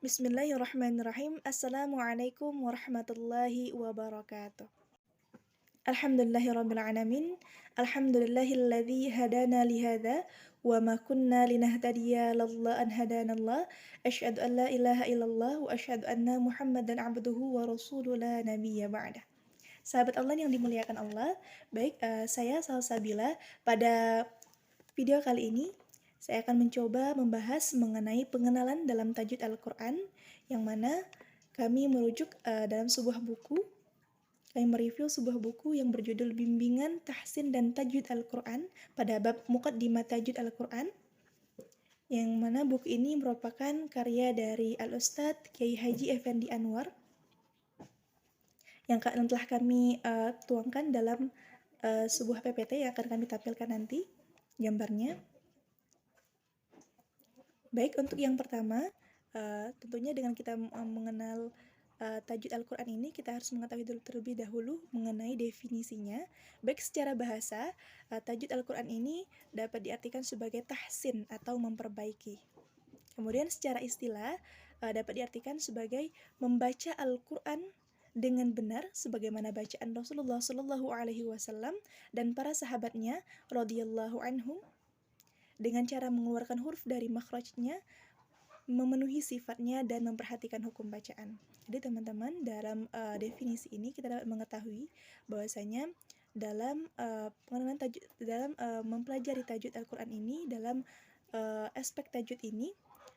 Bismillahirrahmanirrahim. Assalamualaikum warahmatullahi wabarakatuh. Alhamdulillahirabbil alamin. Alhamdulillahilladzi hadana lihadza wa ma kunna linahtadiya laula an hadanallah. Asyhadu an la ilaha illallah wa asyhadu anna Muhammadan abduhu wa rasuluhu la nabiyya ba'dah. Sahabat Allah yang dimuliakan Allah, baik saya Salsabila. Pada video kali ini saya akan mencoba membahas mengenai pengenalan dalam tajwid Al-Quran, yang mana kami merujuk dalam sebuah buku. Kami mereview sebuah buku yang berjudul Bimbingan Tahsin dan Tajwid Al-Quran pada bab Muqaddimah Tajwid Al-Quran, yang mana buku ini merupakan karya dari Al-Ustadz Kiai Haji Effendi Anwar, yang telah kami tuangkan dalam sebuah PPT yang akan kami tampilkan nanti gambarnya. Baik, untuk yang pertama, tentunya dengan kita mengenal tajwid Al-Quran ini, kita harus mengetahui terlebih dahulu mengenai definisinya. Baik secara bahasa, tajwid Al-Quran ini dapat diartikan sebagai tahsin atau memperbaiki. Kemudian secara istilah, dapat diartikan sebagai membaca Al-Quran dengan benar sebagaimana bacaan Rasulullah SAW dan para sahabatnya radhiyallahu anhum, dengan cara mengeluarkan huruf dari makhrajnya, memenuhi sifatnya, dan memperhatikan hukum bacaan. Jadi teman-teman, dalam definisi ini kita dapat mengetahui bahwasanya dalam pengenalan tajwid, dalam mempelajari tajwid Al-Quran ini, dalam aspek tajwid ini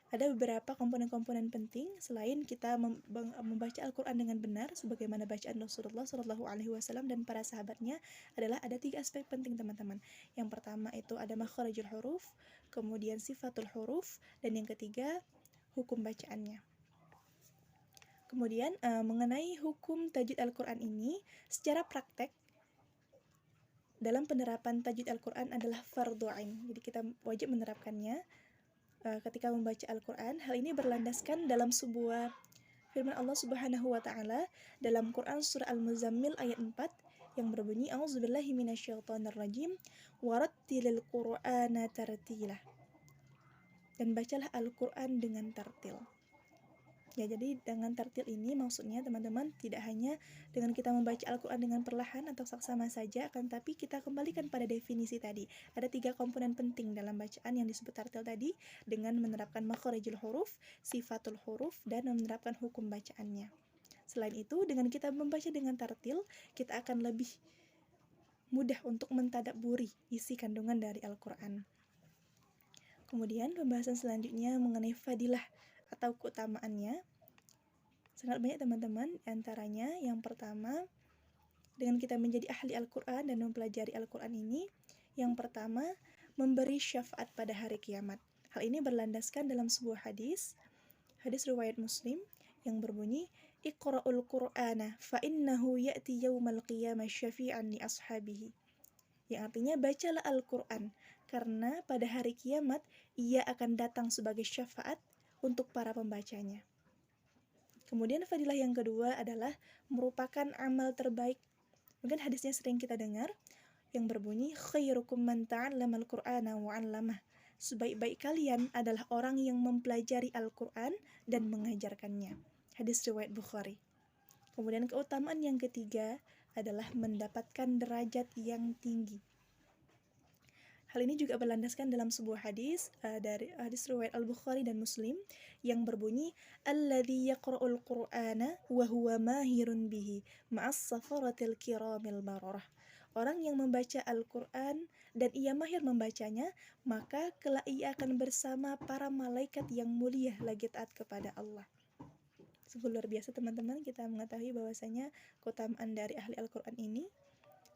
ada beberapa komponen-komponen penting. Selain kita membaca Al-Quran dengan benar sebagaimana bacaan Rasulullah SAW dan para sahabatnya, adalah ada 3 aspek penting teman-teman. Yang pertama itu ada makharijul huruf, kemudian sifatul huruf, dan yang ketiga hukum bacaannya. Kemudian mengenai hukum tajwid Al-Quran ini, secara praktek dalam penerapan tajwid Al-Quran adalah fardhu ain. Jadi kita wajib menerapkannya ketika membaca Al-Quran. Hal ini berlandaskan dalam sebuah firman Allah Subhanahu wa Ta'ala dalam Quran surah Al-Muzammil ayat 4 yang berbunyi, A'udzubillahi minasyaitonirrajim warattilil Qur'ana tartila. Dan bacalah Al-Quran dengan tartil. Ya, jadi dengan tartil ini maksudnya teman-teman tidak hanya dengan kita membaca Al-Quran dengan perlahan atau saksama saja, akan tapi kita kembalikan pada definisi tadi. Ada 3 komponen penting dalam bacaan yang disebut tartil tadi, dengan menerapkan makharijul huruf, sifatul huruf, dan menerapkan hukum bacaannya. Selain itu, dengan kita membaca dengan tartil, kita akan lebih mudah untuk mentadabburi isi kandungan dari Al-Quran. Kemudian pembahasan selanjutnya mengenai fadilah atau keutamaannya. Sangat banyak teman-teman, antaranya yang pertama, dengan kita menjadi ahli Al-Quran dan mempelajari Al-Quran ini, yang pertama, memberi syafaat pada hari kiamat. Hal ini berlandaskan dalam sebuah hadis riwayat Muslim yang berbunyi, Iqra'ul Qur'ana fa innahu ya'ti yawmal qiyamah syafi'an li ashabihi. Yang artinya, bacalah Al-Quran karena pada hari kiamat ia akan datang sebagai syafaat untuk para pembacanya. Kemudian fadilah yang kedua adalah merupakan amal terbaik. Mungkin hadisnya sering kita dengar, yang berbunyi, khairukum man ta'allamal Qur'ana wa 'allamah. Sebaik-baik kalian adalah orang yang mempelajari Al-Quran dan mengajarkannya. Hadis riwayat Bukhari. Kemudian keutamaan yang ketiga adalah mendapatkan derajat yang tinggi. Hal ini juga berlandaskan dalam sebuah hadis dari hadis riwayat Al-Bukhari dan Muslim yang berbunyi, alladzi yaqra'ul Qur'ana wa huwa mahirun bihi ma'as safaratil kiramil bararah. Orang yang membaca Al-Quran dan ia mahir membacanya, maka kelak ia akan bersama para malaikat yang mulia lagi taat kepada Allah. Sungguh luar biasa teman-teman, kita mengetahui bahwasanya keutamaan dari ahli Al-Quran ini,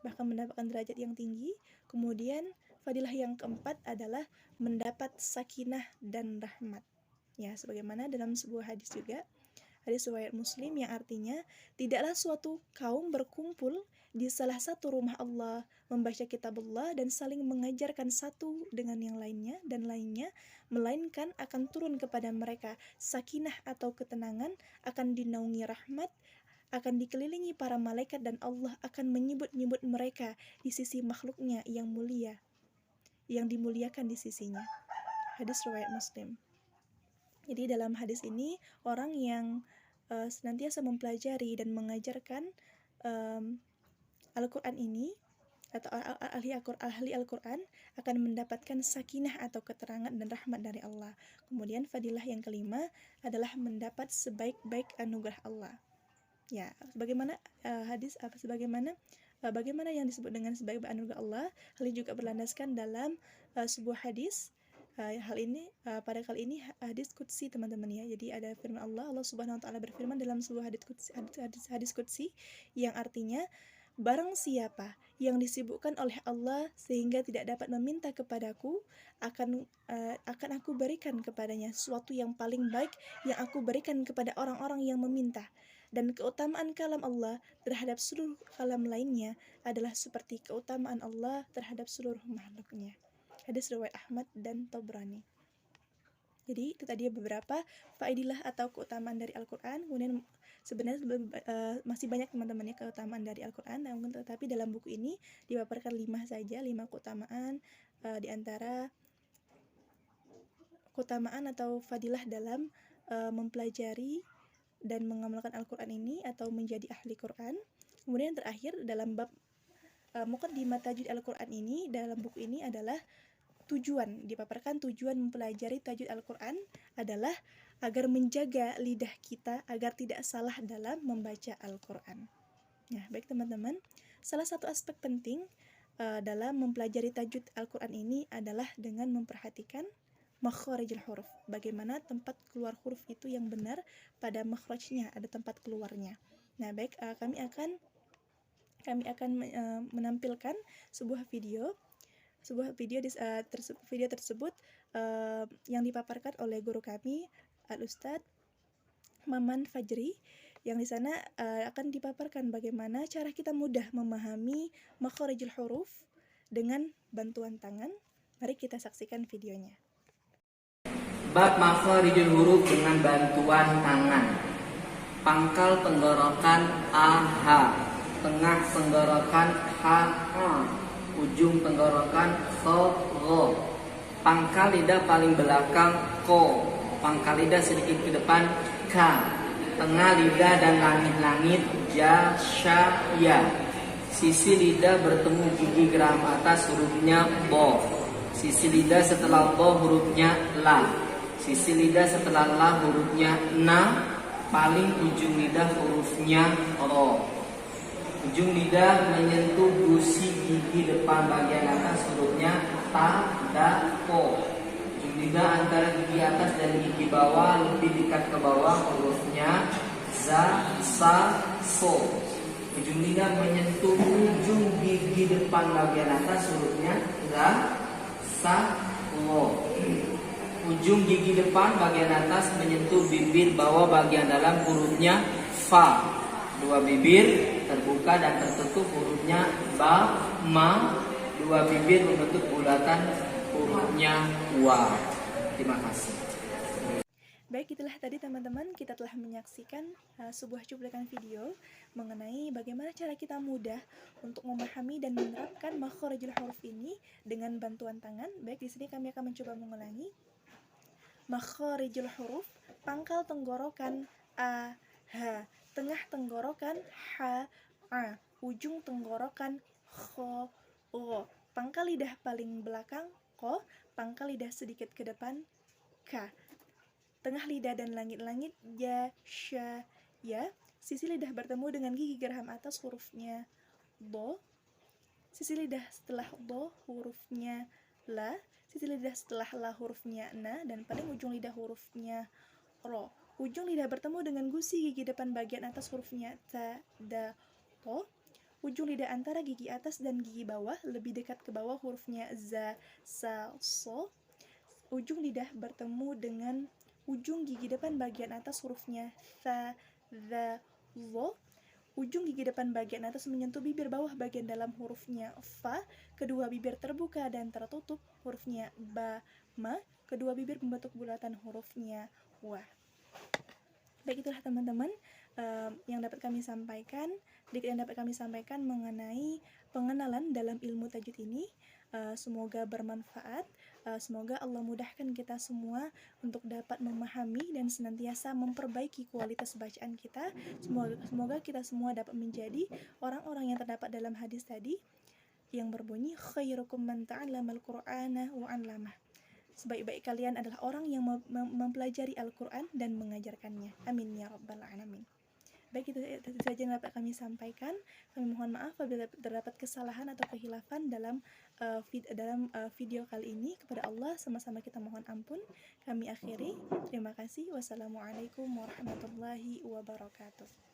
bahkan mendapatkan derajat yang tinggi. Kemudian fadilah yang keempat adalah mendapat sakinah dan rahmat. Ya, sebagaimana dalam sebuah hadis juga, hadis riwayat Muslim yang artinya, tidaklah suatu kaum berkumpul di salah satu rumah Allah membaca kitab Allah dan saling mengajarkan satu dengan yang lainnya dan lainnya, melainkan akan turun kepada mereka sakinah atau ketenangan, akan dinaungi rahmat, akan dikelilingi para malaikat, dan Allah akan menyebut-nyebut mereka di sisi makhluknya yang mulia, yang dimuliakan di sisinya. Hadis riwayat Muslim. Jadi dalam hadis ini orang yang senantiasa mempelajari dan mengajarkan Al-Quran ini atau ahli Al-Quran akan mendapatkan sakinah atau keterangan dan rahmat dari Allah. Kemudian fadilah yang kelima adalah mendapat sebaik-baik anugerah Allah. Ya, bagaimana bagaimana yang disebut dengan sebaik-baik anugerah Allah? Hal ini juga berlandaskan dalam sebuah hadis. Pada kali ini hadis qudsi teman-teman ya. Jadi ada firman Allah Subhanahu wa taala berfirman dalam sebuah hadis qudsi yang artinya barang siapa yang disibukkan oleh Allah sehingga tidak dapat meminta kepadaku, akan aku berikan kepadanya sesuatu yang paling baik yang aku berikan kepada orang-orang yang meminta. Dan keutamaan kalam Allah terhadap seluruh kalam lainnya adalah seperti keutamaan Allah terhadap seluruh makhluknya. Hadis riwayat Ahmad dan Tabrani. Jadi itu tadi beberapa faedilah atau keutamaan dari Al-Quran. Kemudian sebenarnya masih banyak teman-teman ya keutamaan dari Al-Quran, tetapi dalam buku ini dipaparkan 5 saja, 5 keutamaan di antara keutamaan atau fadilah dalam mempelajari dan mengamalkan Al-Quran ini atau menjadi ahli Quran. Kemudian terakhir dalam bab Muqaddimah Tajwid Al-Quran ini, dalam buku ini adalah dipaparkan tujuan mempelajari tajwid Al-Quran adalah agar menjaga lidah kita agar tidak salah dalam membaca Al-Quran. Nah, baik teman-teman, salah satu aspek penting dalam mempelajari tajwid Al-Quran ini adalah dengan memperhatikan makharijul huruf. Bagaimana tempat keluar huruf itu yang benar pada makhrajnya, ada tempat keluarnya. Nah, baik, kami akan menampilkan sebuah video tersebut yang dipaparkan oleh guru kami Al-Ustadz Maman Fajri, yang di sana akan dipaparkan bagaimana cara kita mudah memahami makharijul huruf dengan bantuan tangan. Mari kita saksikan videonya. Bab makharijul huruf dengan bantuan tangan. Pangkal tenggorokan AH, tengah tenggorokan HA, ujung tenggorokan kho, pangkal lidah paling belakang ko, pangkal lidah sedikit ke depan ka, tengah lidah dan langit-langit ja, sha, ya, sisi lidah bertemu gigi geraham atas hurufnya bo, sisi lidah setelah bo hurufnya la, sisi lidah setelah la hurufnya na, paling ujung lidah hurufnya ro. Ujung lidah menyentuh gusi gigi depan bagian atas hurufnya ta, da, ko. Ujung lidah antara gigi atas dan gigi bawah lebih dekat ke bawah hurufnya za, sa, so. Ujung lidah menyentuh ujung gigi depan bagian atas hurufnya za, sa, lo. Ujung gigi depan bagian atas menyentuh bibir bawah bagian dalam hurufnya fa. Dua bibir terbuka dan tertutup hurufnya ba, ma. Dua bibir membentuk bulatan hurufnya wa. Terima kasih. Baik, itulah tadi teman-teman, kita telah menyaksikan sebuah cuplikan video mengenai bagaimana cara kita mudah untuk memahami dan menerapkan makharijul huruf ini dengan bantuan tangan. Baik, di sini kami akan mencoba mengulangi. Makharijul huruf, pangkal tenggorokan a, ha, tengah tenggorokan ha, a, ujung tenggorokan kho, o, pangkal lidah paling belakang ko, pangkal lidah sedikit ke depan ka, tengah lidah dan langit-langit ya, sha, ya, sisi lidah bertemu dengan gigi geraham atas hurufnya do, sisi lidah setelah do hurufnya la, sisi lidah setelah la hurufnya na, dan paling ujung lidah hurufnya ro. Ujung lidah bertemu dengan gusi gigi depan bagian atas hurufnya ta, da, to. Ujung lidah antara gigi atas dan gigi bawah lebih dekat ke bawah hurufnya za, sa, so. Ujung lidah bertemu dengan ujung gigi depan bagian atas hurufnya tha, dha, zo. Ujung gigi depan bagian atas menyentuh bibir bawah bagian dalam hurufnya fa. Kedua bibir terbuka dan tertutup hurufnya ba, ma. Kedua bibir membentuk bulatan hurufnya wa. Baik, itulah teman-teman yang dapat kami sampaikan mengenai pengenalan dalam ilmu tajwid ini. Semoga bermanfaat. Semoga Allah mudahkan kita semua untuk dapat memahami dan senantiasa memperbaiki kualitas bacaan kita. Semoga kita semua dapat menjadi orang-orang yang terdapat dalam hadis tadi yang berbunyi khairukum man ta'allamal qur'ana wa 'allamah. Sebaik-baik kalian adalah orang yang mempelajari Al-Quran dan mengajarkannya. Amin ya rabbal alamin. Baik, itu saja yang dapat kami sampaikan. Kami mohon maaf apabila terdapat kesalahan atau kehilafan dalam video kali ini. Kepada Allah sama-sama kita mohon ampun. Kami akhiri. Terima kasih. Wassalamualaikum warahmatullahi wabarakatuh.